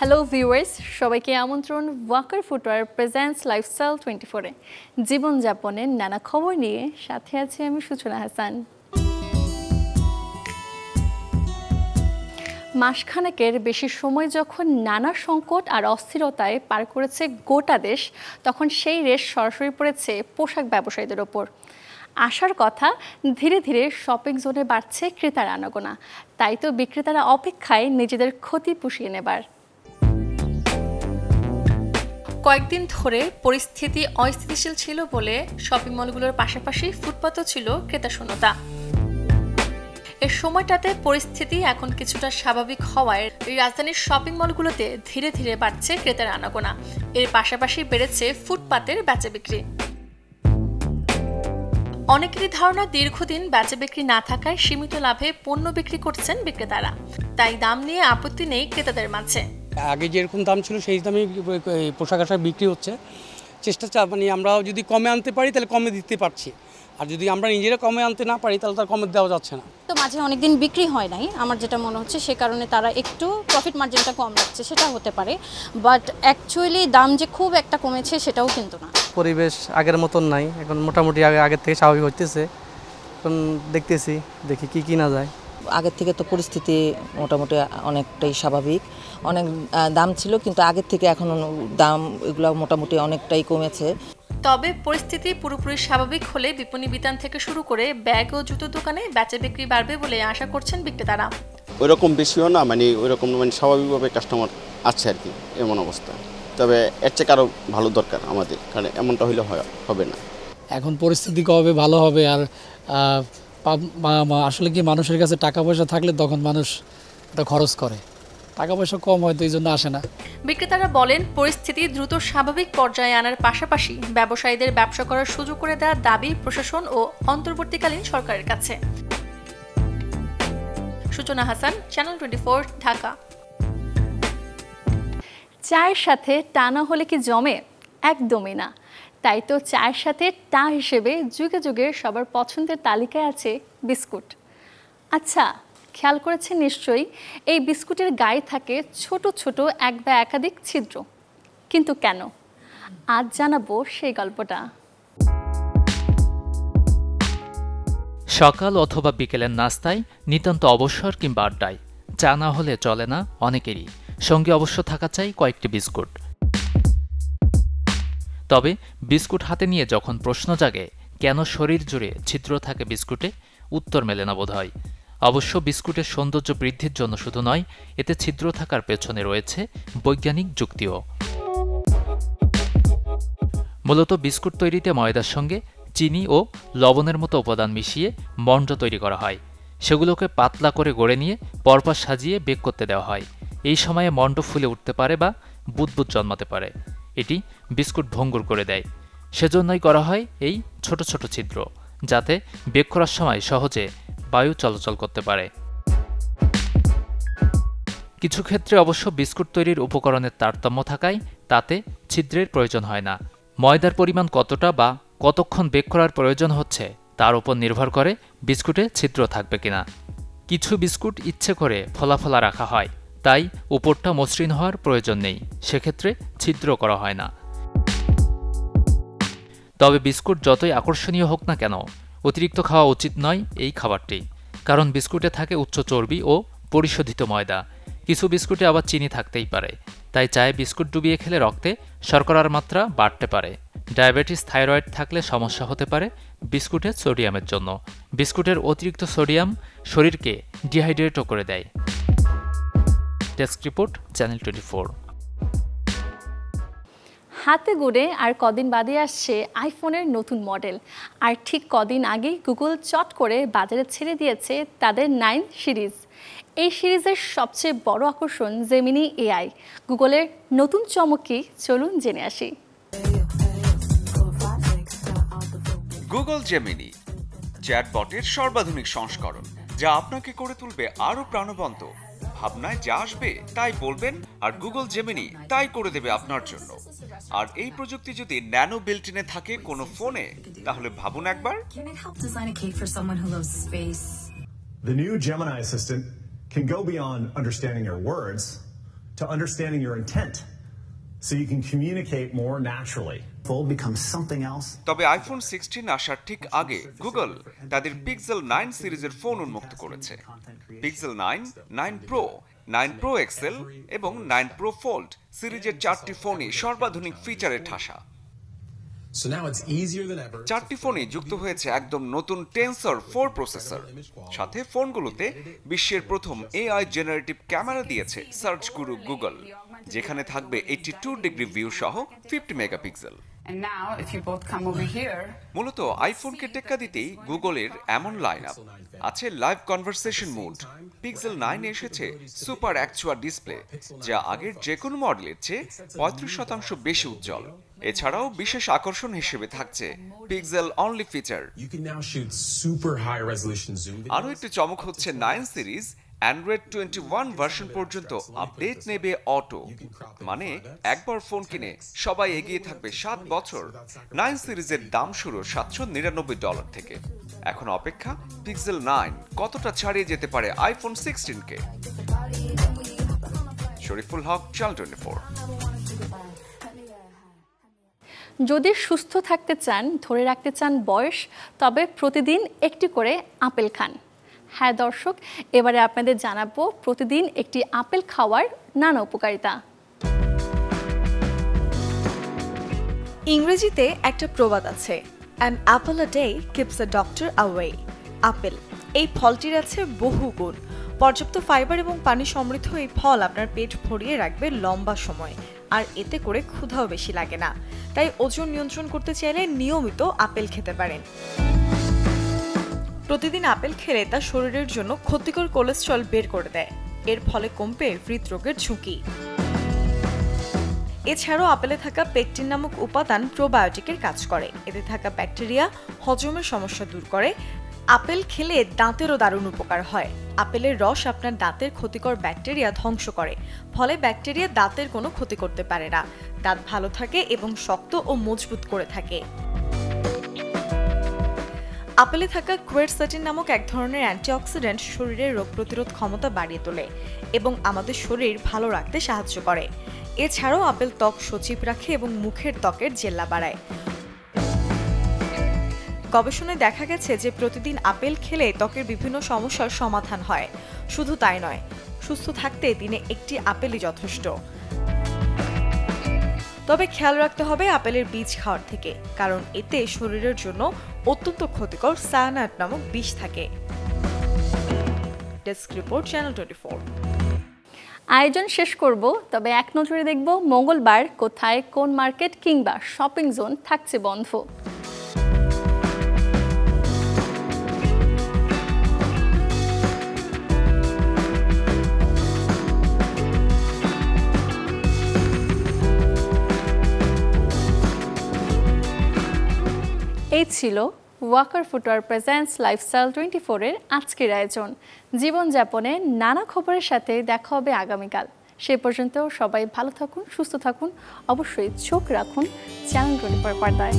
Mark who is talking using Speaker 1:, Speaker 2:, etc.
Speaker 1: Hello viewers, সবাইকে আমন্ত্রণ Waker footwear presents lifestyle 24-এ জীবনযাপনের নানা খবর নিয়ে। সাথে আছি আমি সূচনা হাসান। মাসখানেকের বেশি সময় যখন নানা সংকট আর অস্থিরতায় পার করেছে গোটা দেশ, তখন সেই রেশ সরাসরি পড়েছে পোশাক ব্যবসায়ীদের ওপর। আসার কথা, ধীরে ধীরে শপিং জোনে বাড়ছে ক্রেতার আনাগোনা। তাই তো বিক্রেতারা অপেক্ষায় নিজেদের ক্ষতি পুষিয়ে নেবার। কয়েকদিন ধরে পরিস্থিতি অস্থিতিশীল ছিল বলে শপিং মলগুলোর পাশাপাশি ফুটপাতও ছিল ক্রেতা শূন্যতা। এর সময়টাতে পরিস্থিতি এখন কিছুটা স্বাভাবিক হওয়ায় রাজধানীর শপিং মলগুলোতে ধীরে ধীরে বাড়ছে ক্রেতার আনাগোনা। এর পাশাপাশি বেড়েছে ফুটপাতের বেচা বিক্রি। অনেকেরই ধারণা, দীর্ঘদিন বেচা বিক্রি না থাকায় সীমিত লাভে পণ্য বিক্রি করছেন বিক্রেতারা, তাই দাম নিয়ে আপত্তি নেই ক্রেতাদের মাঝে।
Speaker 2: আগে যেরকম দাম ছিল সেই দামে পোশাক আশাক বিক্রি হচ্ছে। চেষ্টা মানে আমরা যদি কমে আনতে পারি তাহলে কমে দিতে পারছি, আর যদি আমরা নিজেরা কমে আনতে না পারি তাহলে তার কমে দেওয়া যাচ্ছে না।
Speaker 3: তো মাঝে অনেকদিন বিক্রি হয় নাই, আমার যেটা মনে হচ্ছে সে কারণে তারা একটু প্রফিট মার্জিনটা কম রাখছে, সেটা হতে পারে। বাট অ্যাকচুয়ালি দাম যে খুব একটা কমেছে সেটাও কিন্তু না।
Speaker 4: পরিবেশ আগের মতন নাই, এখন মোটামুটি আগের থেকে স্বাভাবিক হইতেছে। এখন দেখি কি কিনা যায়।
Speaker 5: আগের থেকে তো পরিস্থিতি মোটামুটি অনেকটাই স্বাভাবিক। অনেক দাম ছিল, কিন্তু আগের থেকে এখন দাম এগুলো মোটামুটি অনেকটাই কমেছে।
Speaker 1: তবে পরিস্থিতি পুরোপুরি স্বাভাবিক হলে বিপণী বিতান থেকে শুরু করে ব্যাগ ও জুতো দোকানে বেচা বিক্রি বাড়বে বলে আশা করছেন বিক্রেতারা।
Speaker 6: ওইরকম বেশিও না, ওইরকম স্বাভাবিকভাবে কাস্টমার আছে আর কি, এমন অবস্থা। তবে এর চেয়ে আরও ভালো দরকার আমাদের, কারণ এমনটা হইলে হবে না।
Speaker 7: এখন পরিস্থিতি কবে ভালো হবে, আর আসলে কি মানুষের কাছে টাকা পয়সা থাকলে তখন মানুষ এটা খরচ করে, টাকা পয়সা কম হয়তো এই জন্য আসে না।
Speaker 1: বিক্রেতারা বলেন, পরিস্থিতি দ্রুত স্বাভাবিক পর্যায়ে আনার পাশাপাশি ব্যবসায়ীদের ব্যবসা করার সুযোগ করে দেওয়ার দাবি প্রশাসন ও অন্তর্বর্তীকালীন সরকারের কাছে। সূচনা হাসান, চ্যানেল 24, ঢাকা। চায়ের সাথে টা না হলে কি জমে? একদমই না। তাই তো চায়ের সাথে টা হিসেবে যুগে যুগে সবার পছন্দের তালিকায় আছে বিস্কুট। আচ্ছা, খেয়াল করেছেন নিশ্চয়ই, এই বিস্কুটের গায়ে থাকে ছোট ছোট এক বা একাধিক ছিদ্র। কিন্তু কেন? আজ জানাবো সেই গল্পটা।
Speaker 8: সকাল অথবা বিকেলের নাস্তায়, নিতান্ত অবসর কিংবা আড্ডায় চা না হলে চলে না অনেকেরই। সঙ্গে অবশ্য থাকা চাই কয়েকটি বিস্কুট। তবে বিস্কুট হাতে নিয়ে যখন প্রশ্ন জাগে, কেন শরীর জুড়ে ছিদ্র থাকে বিস্কুটে, উত্তর মেলে না বোধহয়। অবশ্য বিস্কুটের সৌন্দর্য বৃদ্ধির জন্য শুধু নয়, এতে ছিদ্র থাকার পেছনে রয়েছে বৈজ্ঞানিক যুক্তিও। মূলত বিস্কুট তৈরিতে ময়দার সঙ্গে চিনি ও লবণের মতো উপাদান মিশিয়ে মণ্ড তৈরি করা হয়। সেগুলোকে পাতলা করে গড়ে নিয়ে পরপর সাজিয়ে বেক করতে দেওয়া হয়। এই সময়ে মণ্ড ফুলে উঠতে পারে বা বুদবুদ জন্মাতে পারে। এটি বিস্কুট ভঙ্গুর করে দেয়। সেজন্যই করা হয় এই ছোট ছোট ছিদ্র, যাতে বেক করার সময় সহজে বায়ু চলাচল করতে পারে। কিছু ক্ষেত্রে অবশ্য বিস্কুট তৈরির উপকরণের তারতম্য থাকায় তাতে ছিদ্রের প্রয়োজন হয় না। ময়দার পরিমাণ কতটা বা কতক্ষণ বেক করার প্রয়োজন হচ্ছে তার উপর নির্ভর করে বিস্কুটে ছিদ্র থাকবে কিনা। কিছু বিস্কুট ইচ্ছে করে ফোলা ফোলা রাখা হয়, তাই উপরটা মসৃণ হওয়ার প্রয়োজন নেই, সেক্ষেত্রে ছিদ্র করা হয় না। তবে বিস্কুট যতই আকর্ষণীয় হোক না কেন, অতিরিক্ত খাওয়া উচিত নয় এই খাবারটি, কারণ বিস্কুটে থাকে উচ্চ চর্বি ও পরিশোধিত ময়দা। কিছু বিস্কুটে আবার চিনি থাকতেই পারে, তাই চায়ে বিস্কুট ডুবিয়ে খেলে রক্তে শর্করার মাত্রা বাড়তে পারে। ডায়াবেটিস, থাইরয়েড থাকলে সমস্যা হতে পারে বিস্কুটের সোডিয়ামের জন্য। বিস্কুটের অতিরিক্ত সোডিয়াম শরীরকে ডিহাইড্রেটও করে দেয়। Desk report, channel 24।
Speaker 1: হাতে গুড়ে আর কদিন বাদে আসছে আইফোনের নতুন মডেল। আর ঠিক কদিন আগেই গুগল চট করে বাজারে ছেড়ে দিয়েছে তাদের 9 সিরিজ। এই সিরিজের সবচেয়ে বড় আকর্ষণ জেমিনি এআই। গুগলের নতুন চমক কি, চলুন জেনে আসি।
Speaker 9: গুগল জেমিনি চ্যাটবটের সর্বাধুনিক সংস্করণ, যা আপনাকে করে তুলবে আরো প্রাণবন্ত। ভাবনায় যা আসবে তাই বলবেন, আর গুগল জেমিনি তাই করে দেবে আপনার জন্য। আর এই প্রযুক্তি যদি ন্যানো বিল্ট-ইনে থাকে কোনো ফোনে, তাহলে ভাবুন একবার।
Speaker 10: The new Gemini assistant can go beyond understanding your words to understanding your intent so you can communicate more naturally. Fold becomes something else.
Speaker 9: তবে আইফোন 16 আসার ঠিক আগে গুগল তাদের পিক্সেল 9 সিরিজের ফোন উন্মুক্ত করেছে। পিক্সেল 9, 9 প্রো, 9 প্রো এক্সেল এবং 9 pro fold সিরিজের 4টি ফোনই সর্বাধুনিক ফিচারে ঠাসা।
Speaker 10: So now it's easier than ever.
Speaker 9: 4টি ফোনই যুক্ত হয়েছে একদম নতুন টেনসর 4 প্রসেসর। সাথে ফোনগুলোতে বিশ্বের প্রথম এআই জেনারেটিভ ক্যামেরা দিয়েছে সার্চ গুরু গুগল, যেখানে থাকবে 82 ডিগ্রি ভিউ সহ 50 megapixel.
Speaker 11: And now, if you both come over here,
Speaker 9: মূলত আইফোনকে টেক্কা দিতেই গুগলের এমন লাইন আপ আছে। লাইভ কনভারসেশন মোড, পিক্সেল 9 এসেছে সুপার অ্যাকচুয়া ডিসপ্লে, যা আগের যে কোনো মডেলের চেয়ে 35% বেশি উজ্জ্বল। এছাড়াও বিশেষ আকর্ষণ হিসেবে থাকছে পিক্সেল অনলি ফিচার। আরও একটি চমক হচ্ছে 9 সিরিজ অ্যান্ড্রয়েড 21 ভার্সন পর্যন্ত আপডেট নেবে অটো, মানে একবার ফোন কিনে সবাই এগিয়ে থাকবে 7 বছর। 9 সিরিজের দাম শুরু $799 থেকে। এখন অপেক্ষা পিক্সেল 9 কতটা ছাড়িয়ে যেতে পারে আইফোন 16-কে। শরীফুল হক, চ্যানেল 24।
Speaker 1: যদি সুস্থ থাকতে চান, ধরে রাখতে চান বয়স, তবে প্রতিদিন একটি করে আপেল খান। হ্যাঁ দর্শক, এবারে আপনাদের জানাবো প্রতিদিন একটি আপেল খাওয়ার নানা উপকারিতা।
Speaker 12: ইংরেজিতে একটা প্রবাদ আছে, an Apple a day keeps a doctor away. Apple এই ফলটির আছে বহু গুণ। পর্যাপ্ত ফাইবার এবং পানি সমৃদ্ধ এই ফল আপনার পেট ভরিয়ে রাখবে লম্বা সময়, আর এতে করে ক্ষুধাও বেশি লাগে না। তাই ওজন নিয়ন্ত্রণ করতে চাইলে নিয়মিত আপেল খেতে পারেন। প্রতিদিন আপেল খেলে তা শরীরের জন্য ক্ষতিকর কোলেস্ট্রল বের করে দেয়, এর ফলে কমবে হৃদরোগের ঝুঁকি। এছাড়াও আপেলে থাকা পেকটিন নামক উপাদান প্রোবায়োটিকের কাজ করে। এতে থাকা ব্যাকটেরিয়া হজমের সমস্যা দূর করে। আপেল খেলে দাঁতেরও দারুণ উপকার হয়। আপেলের রস আপনার দাঁতের ক্ষতিকর ব্যাকটেরিয়া ধ্বংস করে, ফলে ব্যাকটেরিয়া দাঁতের কোনো ক্ষতি করতে পারে না। দাঁত ভালো থাকে এবং শক্ত ও মজবুত করে থাকে। আপেলে থাকা কোয়েরসেটিন নামক এক ধরনের অ্যান্টিঅক্সিডেন্ট শরীরের রোগ প্রতিরোধ ক্ষমতা বাড়িয়ে তোলে এবং আমাদের শরীর ভালো রাখতে সাহায্য করে। এছাড়াও আপেল ত্বক সজীব রাখে এবং মুখের ত্বকের জেল্লা বাড়ায়। গবেষণায় দেখা গেছে যে প্রতিদিন আপেল খেলে ত্বকের বিভিন্ন সমস্যার সমাধান হয়। শুধু তাই নয়, সুস্থ থাকতে দিনে একটি আপেলই যথেষ্ট। তবে খেয়াল রাখতে হবে আপেলের বীজ খাওয়ার থেকে, কারণ এতে শরীরের জন্য অত্যন্ত ক্ষতিকর সায়ানাইড নামক বিষ থাকে। Desk report, channel 24।
Speaker 1: আয়োজন শেষ করব, তবে এক নজরে দেখব মঙ্গলবার কোথায় কোন মার্কেট কিংবা শপিং জোন থাকছে বন্ধ। এই ছিল ওয়াকার ফুটওয়্যার প্রেজেন্টস লাইফস্টাইল 24-এর আজকের আয়োজন। জীবনযাপনের নানা খবরের সাথে দেখা হবে আগামীকাল। সে পর্যন্ত সবাই ভালো থাকুন, সুস্থ থাকুন, অবশ্যই চোখ রাখুন চ্যানেল 24 পর্দায়।